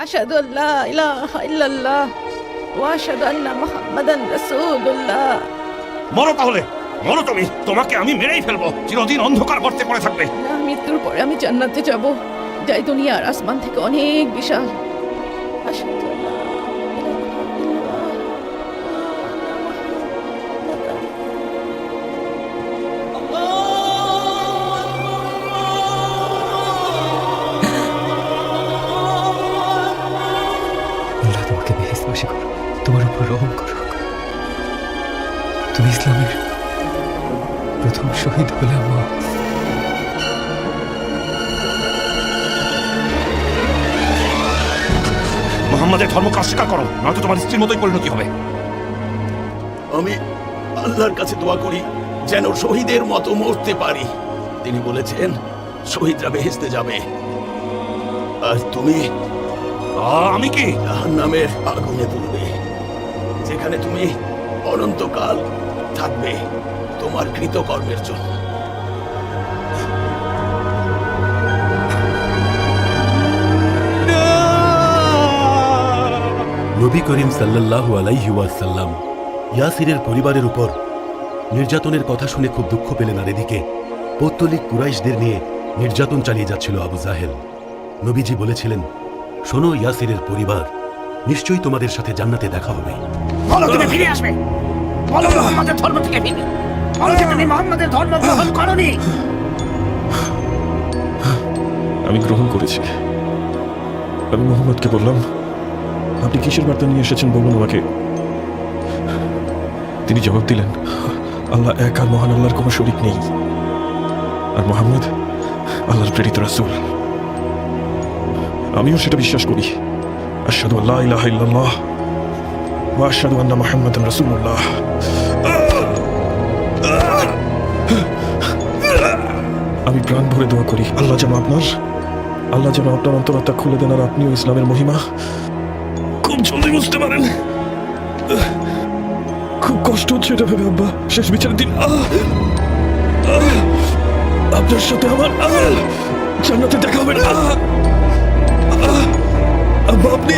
আশহাদু আল্লা ইলাহা ইল্লাল্লাহ ওয়া আশহাদু আন্না মুহাম্মাদান রাসূলুল্লাহ। মরো তাহলে, মরো তুমি। তোমাকে আমি মেরেই ফেলবো, চিরদিন অন্ধকার গর্তে পড়ে থাকবে। না, মৃত্যুর পরে আমি জান্নাতে যাব, যাই দুনিয়া আর আসমান থেকে অনেক বিশাল। আশহাদু আল্লা ইলাহা ইল্লাল্লাহ। আল্লাহ তোমাকে বেহেশতবাসী করুক, তোমার উপর রহম করুক। তুমি ইসলামের প্রথম শহীদ হলাম। মুহাম্মাদের ধর্মকে অস্বীকার করো, নয়তো তোমার স্ত্রীর মতোই পরিণতি হবে। আমি আল্লাহর কাছে দোয়া করি যেন শহীদের মতো মরতে পারি। তিনি বলেছেন শহীদরা বেহেশতে যাবে, আর তুমি আমি কি জাহান্নামের আগুনে পুড়বে, যেখানে তুমি অনন্তকাল থাকবে তোমার কৃতকর্মের জন্য। নবী করিম সাল্লাল্লাহু আলাইহি ওয়াসাল্লাম ইয়াসিরের পরিবারের উপর নির্যাতনের কথা শুনে খুব দুঃখ পেলেন, আর এদিকে পৌত্তলিক কুরাইশদের নিয়ে নির্যাতন চালিয়ে যাচ্ছিল আবু জাহেল। নবীজি বলেছিলেন, শোনো ইয়াসিরের পরিবার, নিশ্চয়ই তোমাদের সাথে জান্নাতে দেখা হবে। বলো তুমি ফিরে আসবে, বলো মুহাম্মাদের ধর্ম থেকে ফিরে, বলো যে তুমি মুহাম্মাদের ধর্ম গ্রহণ করনি। আমি গ্রহণ করেছি। আমি মোহাম্মদকে বললাম, আপনি কিসের বার্তা নিয়ে এসেছেন বলুন আমাকে। তিনি জবাব দিলেন, আল্লাহ এক, আর মহান আল্লাহর কোনো শরীক নেই, আর মোহাম্মদ আল্লাহর প্রেরিত রাসূল। আমিও সেটা বিশ্বাস করি। আশহাদু আল্লা ইলাহা ইল্লাল্লাহ ওয়া আশহাদু আন্না মুহাম্মাদান রাসূলুল্লাহ। আমি প্রাণ ভরে দোয়া করি আল্লাহ যেন আপনার অন্তরাত্মা খুলে দেন, আর আপনিও ইসলামের মহিমা খুব জলদি বুঝতে পারেন। খুব কষ্ট হচ্ছে এটা ভেবে আব্বা, শেষ বিচারের দিন আপনার সাথে আমার জান্নাতে দেখা হবে না। আব্বা, আপনি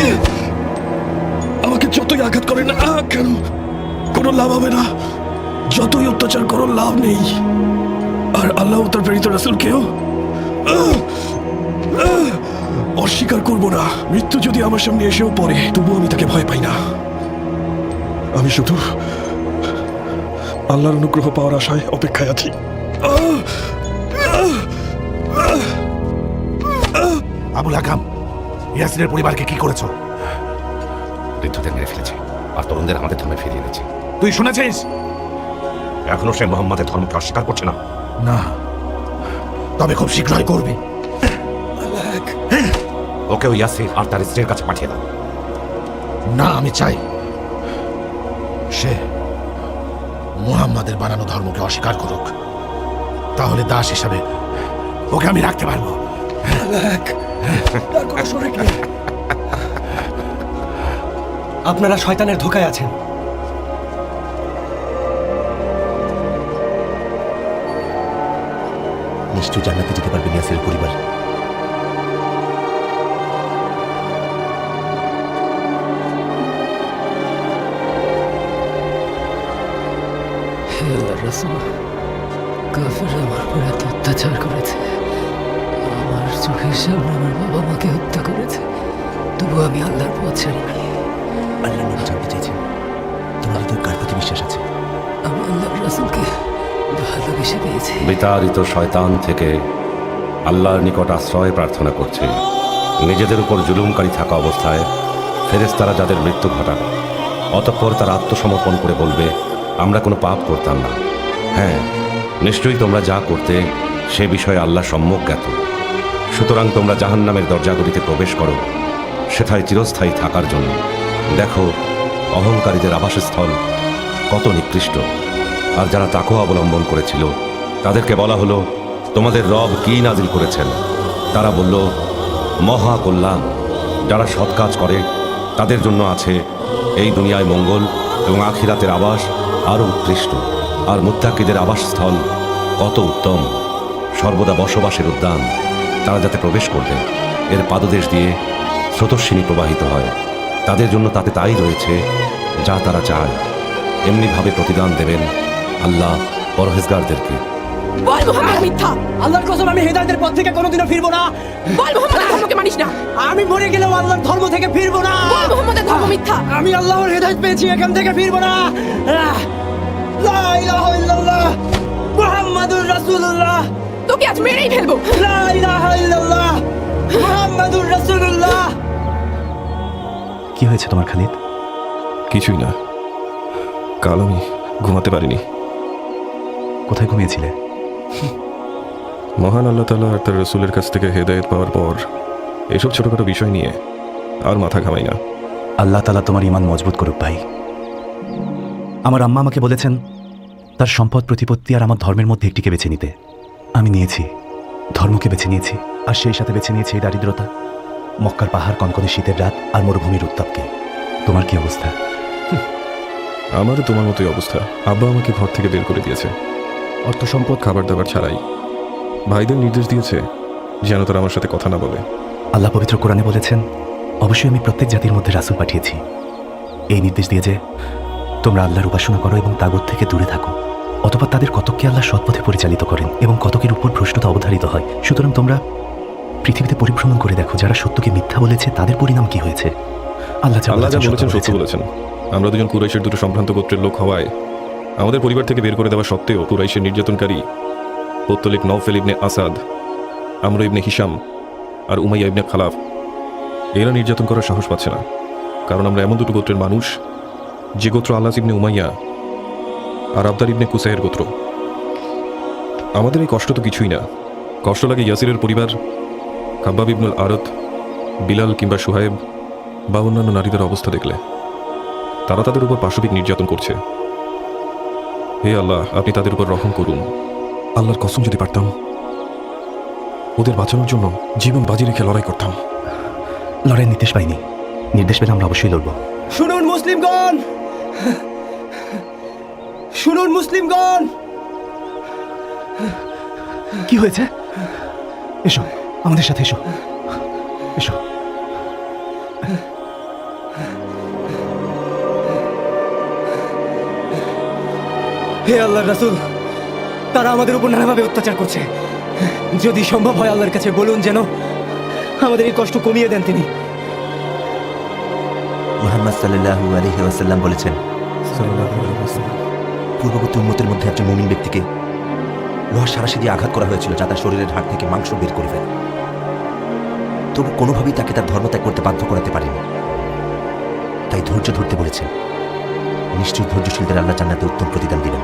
আমাকে যতই আঘাত করেন না কেন, কোনো লাভ হবে না। যতই অত্যাচার করো লাভ নেই। আর আল্লাহ তার প্রেরিত রাসূলকেও অস্বীকার করব না। মৃত্যু যদি আমার সামনে এসেও পড়ে, তবুও আমি তাকে ভয় পাই না। আমি শুধু আল্লাহর অনুগ্রহ পাওয়ার আশায় অপেক্ষায় আছি। আবুল হাকাম, ইয়াসিরের পরিবারকে কি করেছো? বৃদ্ধদের মেরে ফেলেছে, আর তরুণদের আমাদের ধর্মে ফিরিয়ে এনেছে। তুই শুনেছিস? এখনো সে মুহাম্মাদের ধর্মকে অস্বীকার করছে না। না, তবে খুব শীঘ্রই করবে। ওকেও ইয়াসির আর তার স্ত্রীর কাছে পাঠিয়ে দাও। না, আমি চাই সে মুহাম্মাদের বানানো ধর্মকে অস্বীকার করুক, তাহলে দাস হিসাবে ওকে আমি রাখতে পারবো। আপনারা শয়তানের ধোঁকায় আছেন। নিশ্চয়ই জান্নাতে যেতে পারবেন ইয়াসিরের পরিবার। হে আল্লাহর রাসূল, কাফেররা আমার উপর এত অত্যাচার করেছে, আমার চোখের সামনে আমার বাবা মাকে হত্যা করেছে, তবু আমি আল্লাহর পথ ছাড়িনি। আল্লাহ নবী জানতে চাইছেন, তোমার তো কার প্রতি বিশ্বাস আছে? আমি আল্লাহর রাসূলকে ভালোবেসে পেয়েছি। বিতাড়িত শয়তান থেকে আল্লাহর নিকট আশ্রয় প্রার্থনা করছে। নিজেদের উপর জুলুমকারী থাকা অবস্থায় ফেরেশতারা যাদের মৃত্যু ঘটাবে, অতঃপর তারা আত্মসমর্পণ করে বলবে, আমরা কোনো পাপ করতাম না। হ্যাঁ, নিশ্চয়ই তোমরা যা করতে সে বিষয়ে আল্লাহ সম্যক জ্ঞাত। সুতরাং তোমরা জাহান্নামের দরজাগুলিতে প্রবেশ করো, সেথায় চিরস্থায়ী থাকার জন্য। দেখো অহংকারীদের আবাসস্থল কত নিকৃষ্ট। আর যারা তাকওয়া অবলম্বন করেছিল তাদেরকে বলা হলো, তোমাদের রব কি নাজিল করেছেন? তারা বলল, মহা কল্যাণ। যারা সৎ কাজ করে তাদের জন্য আছে এই দুনিয়ায় মঙ্গল, এবং আখিরাতের আবাস আরও উৎকৃষ্ট। আর মুত্তাকিদের আবাসস্থল কত উত্তম, সর্বদা বসবাসের উদ্যান। তারা যাতে প্রবেশ করবে, এর পাদদেশ দিয়ে স্রোতস্বিনী প্রবাহিত হয়। তাদের জন্য তাতে তাই রয়েছে যা তারা চায়। এমনিভাবে প্রতিদান দেবেন আল্লাহ পরহেজগারদেরকে। বল মুহাম্মদ মিথ্যা। আল্লাহর কসম আমি হেদায়েতের পথ থেকে কোনোদিনও ফিরবো না। বল মুহাম্মদের ধর্মকে মানিস না। আমি মরে গেলেও আল্লাহর ধর্ম থেকে ফিরবো না। বল মুহাম্মদের ধর্ম মিথ্যা। আমি আল্লাহর হেদায়েত পেয়েছি, এখান থেকে ফিরবো না। লা ইলাহা ইল্লাল্লাহ মুহাম্মাদুর রাসূলুল্লাহ। তোকে আজ মেরেই ফেলবো। লা ইলাহা ইল্লাল্লাহ মুহাম্মাদুর রাসূলুল্লাহ। কি হয়েছে তোমার খালিদ? কিছুই না, কাল আমি ঘুমাতে পারিনি। কোথায় ঘুমিয়েছিলে? মহান আল্লাহ তাআলা আর তার রসুলের কাছ থেকে হেদায়েত পাওয়ার পর এসব ছোটখাটো বিষয় নিয়ে আর মাথা ঘামাই না। আল্লাহ তাআলা তোমার ঈমান মজবুত করুক ভাই। আমার আম্মা আমাকে বলেছেন তার সম্পদ, প্রতিপত্তি আর আমার ধর্মের মধ্যে একটিকে বেছে নিতে। আমি নিয়েছি, ধর্মকে বেছে নিয়েছি, আর সেই সাথে বেছে নিয়েছি এই দারিদ্রতা, মক্কার পাহাড়, কনকনে শীতের রাত আর মরুভূমির উত্তাপকে। তোমার কি অবস্থা? আমারও তোমার মতোই অবস্থা। আব্বা আমাকে ঘর থেকে বের করে দিয়েছে, অর্থ সম্পদ, খাবার দাবার ছাড়াই। ভাইদের নির্দেশ দিয়েছে যেন তারা আমার সাথে কথা না বলে। আল্লাহ পবিত্র কোরআনে বলেছেন, অবশ্যই আমি প্রত্যেক জাতির মধ্যে রাসূল পাঠিয়েছি এই নির্দেশ দিয়ে যে তোমরা আল্লাহর উপাসনা করো এবং তাগুত থেকে দূরে থাকো। অতঃপর তাদের কতককে আল্লাহ সৎপথে পরিচালিত করেন এবং কতকের উপর ভ্রষ্টতা অবধারিত হয়। সুতরাং তোমরা পৃথিবীতে পরিভ্রমণ করে দেখো, যারা সত্যকে মিথ্যা বলেছে তাদের পরিণাম কি হয়েছে। আল্লাহ যা আল্লাহ যা বলেছেন সত্য বলেছেন। বলেছেন। আমরা দুজন কুরাইশের দুটো সম্ভ্রান্ত গোত্রের লোক হওয়ায় আমাদের পরিবার থেকে বের করে দেওয়া সত্ত্বেও কুরাইশের নির্যাতনকারী পত্তলিক নওফেল ইবনে আসাদ, আমর ইবনে হিশাম আর উমাইয়া ইবনে খালাফ এরা নির্যাতন করার সাহস পাচ্ছে না। কারণ আমরা এমন দুটো গোত্রের মানুষ যে গোত্র আল্লাহ ইবনে উমাইয়া আর আবদার ইবনে কুসাইয়ের গোত্র। আমাদের এই কষ্ট তো কিছুই না। কষ্ট লাগে ইয়াসিরের পরিবার, খাব্বাব ইবনুল আরত, বিলাল কিংবা সুহায়েব বা অন্যান্য নারীদের অবস্থা দেখলে। তারা তাদের উপর পাশবিক নির্যাতন করছে। হে আল্লাহ, আপনি তাদের উপর রহম করুন। আল্লাহর কসম যদি পারতাম ওদের বাঁচানোর জন্য জীবন বাজি রেখে লড়াই করতাম। লড়াইয়ের নির্দেশ পাইনি, নির্দেশ পেলে আমরা অবশ্যই লড়ব। শুনুন মুসলিমগণ, শুনুন মুসলিমগণ। কি হয়েছে? এসো আমাদের সাথে, এসো এসো। হে আল্লাহর রাসূল, তারা আমাদের উপর নানাভাবে অত্যাচার করছে। যদি সম্ভব হয় আল্লাহর কাছে বলুন যেন আমাদের এই কষ্ট কমিয়ে দেন তিনি। মুহাম্মদ সাল্লাল্লাহু আলাইহি ওয়াসাল্লাম বলেছেন, পূর্ববর্তী উম্মতের মধ্যে একজন মুমিন ব্যক্তিকে লোহার সারাশি দিয়ে আঘাত করা হয়েছিল যা তার শরীরের হাড় থেকে মাংস বের করে ফেলে। তবু কোনোভাবেই তাকে তার ধর্ম ত্যাগ করতে বাধ্য করাতে পারেনি। তাই ধৈর্য ধরতে বলেছেন। নিশ্চয়ই ধৈর্যশীলদের আল্লাহ জান্নাতে উত্তম প্রতিদান দিবেন।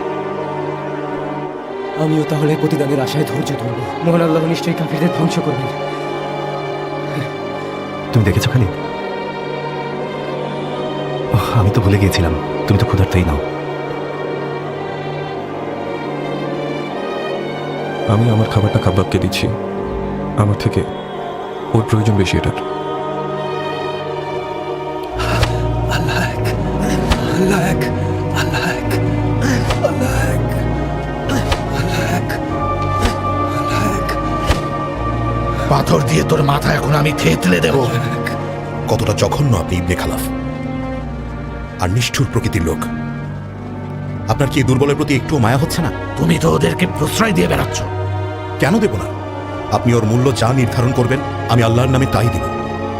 আমিও তাহলে প্রতিদানের আশায় ধৈর্য ধরব। মহান আল্লাহ নিশ্চয়ই কাফিরদের ধ্বংস করবেন। তুমি দেখেছো খালিদ? আমি তো ভুলে গিয়েছিলাম, তুমি তো ক্ষুধার্তই নাও। আমি আমার খাবারটা খাব্বাবকে দিচ্ছি, আমার থেকে ওর প্রয়োজন বেশি এটার। পাথর দিয়ে তোর মাথা এখন আমি থেতলে দেব। কতটা জঘন্য আপনি ইবনে খালাফ আর নিষ্ঠুর প্রকৃতির লোক। আপনার কি এই দুর্বলের প্রতি একটুও মায়া হচ্ছে না? তুমি তো ওদেরকে প্রশ্রয় দিয়ে বেড়াচ্ছ। কেন দেব না? আপনি ওর মূল্য যা নির্ধারণ করবেন আমি আল্লাহর নামে তাই দিব।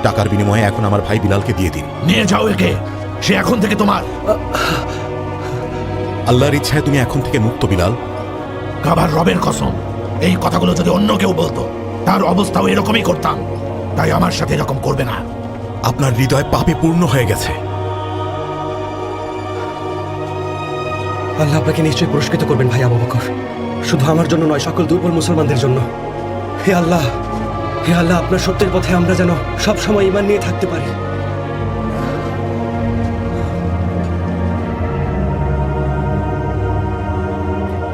টাকার বিনিময়ে এখন আমার ভাই বিলালকে দিয়ে দিন। নিয়ে যাও একে, সে এখন থেকে তোমার। আল্লাহর ইচ্ছায় তুমি এখন থেকে মুক্ত বিলাল। কাবার রবের কসম, এই কথাগুলো যদি অন্য কেউ বলতো তার অবস্থাও এরকমই করতাম। তাই আমার সাথে এরকম করবে না। আপনার হৃদয় পাপে পূর্ণ হয়ে গেছে। আল্লাহ আপনাকে নিশ্চয়ই পুরস্কৃত করবেন ভাই আবু বকর। শুধু আমার জন্য নয়, সকল দুর্বল মুসলমানদের জন্য। হে আল্লাহ, হে আল্লাহ, আপনার সত্যের পথে আমরা যেন সব সময় ঈমান নিয়ে থাকতে পারি।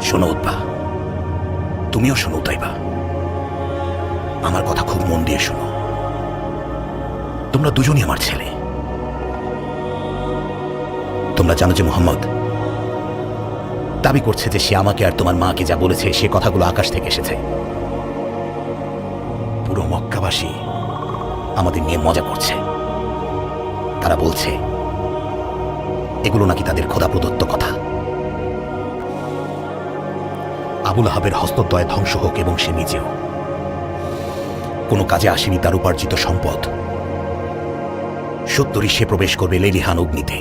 শোনো উতবা, তুমিও শোনো উতাইবা। আমার কথা খুব মন দিয়ে শোনো। তোমরা দুজনই আমার ছেলে। তোমরা জানো যে মুহাম্মদ দাবি করছে যে সে আমাকে আর তোমার মাকে যা বলেছে সে কথাগুলো আকাশ থেকে এসেছে। পুরো মক্কাবাসী আমাদের নিয়ে মজা করছে। তারা বলছে এগুলো নাকি তাদের খোদা প্রদত্ত কথা। আবুল আহাবের হস্তদ্বয় ধ্বংস হোক এবং সে নিজেও। কোনো কাজে আসেনি তার উপার্জিত সম্পদ। সত্তরই সে প্রবেশ করবে লেলিহান অগ্নিতে,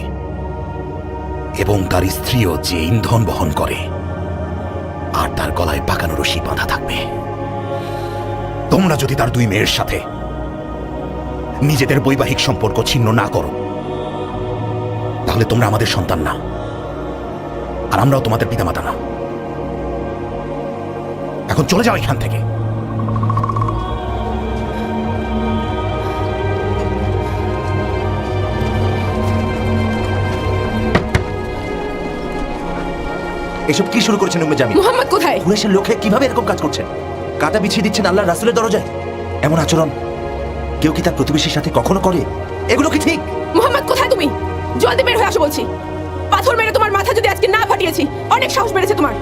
এবং তার স্ত্রীও যে ইন্ধন বহন করে, আর তার গলায় পাকানো রশি বাঁধা থাকবে। তোমরা যদি তার দুই মেয়ের সাথে নিজেদের বৈবাহিক সম্পর্ক ছিন্ন না করো, তাহলে তোমরা আমাদের সন্তান না, আর আমরাও তোমাদের পিতামাতা না। এখন চলে যাও এখান থেকে। এসব কি শুরু করেছেন উম্মে জামিল? মুহাম্মদ কোথায়? কুরাইশের লোকে কিভাবে এরকম কাজ করছেন? কাঁটা বিছিয়ে দিচ্ছেন আল্লাহর রাসূলের দরজায়। এমন আচরণ কেউ কি তার প্রতিবেশীর সাথে কখনো করে? এগুলো কি ঠিক? মুহাম্মদ কোথায় তুমি? জলদি বের হয়ে আসো বলছি। পাথর মেরে তোমার মাথা যদি আজকে না ফাটিয়েছি, অনেক সাহস বেড়েছে তোমার।